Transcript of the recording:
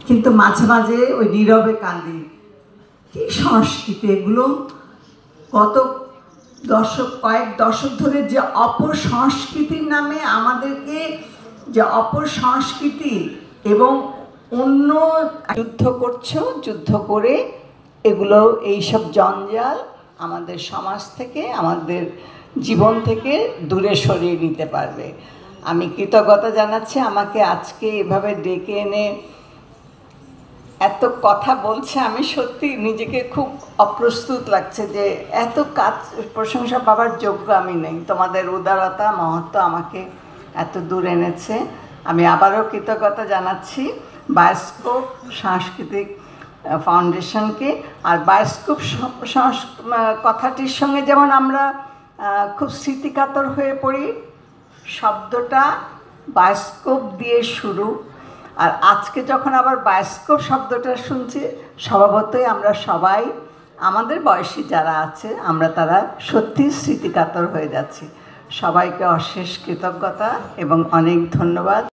কিন্তু মাঝে মাঝে ওই নীরবে কাঁদি। কি সংস্কৃতি এগুলো! কত কয়েক দশক ধরে যে অপসংস্কৃতির নামে আমাদেরকে, যে অপসংস্কৃতি এবং অন্য যুদ্ধ করছো, যুদ্ধ করে এগুলো এইসব জঞ্জাল আমাদের সমাজ থেকে, আমাদের জীবন থেকে দূরে সরিয়ে নিতে পারবে। আমি কৃতজ্ঞতা জানাচ্ছি আমাকে আজকে এভাবে ডেকে এনে এত কথা বলছে। আমি সত্যি নিজেকে খুব অপ্রস্তুত লাগছে যে এত কাজ প্রশংসা পাবার যোগ্য আমি নেই। তোমাদের উদারতা মহত্ব আমাকে এত দূর এনেছে। আমি আবারও কৃতজ্ঞতা জানাচ্ছি বায়োস্কোপ সাংস্কৃতিক ফাউন্ডেশনকে। আর বায়োস্কোপ কথাটির সঙ্গে যেমন আমরা খুব স্মৃতিকাতর হয়ে পড়ি, শব্দটা বায়োস্কোপ দিয়ে শুরু। আর আজকে যখন আবার বায়োস্কোপ শব্দটা শুনছি, স্বভাবতই আমরা সবাই, আমাদের বয়সী যারা আছে আমরা তারা সত্যি স্মৃতিকাতর হয়ে যাচ্ছি। সবাইকে অশেষ কৃতজ্ঞতা এবং অনেক ধন্যবাদ।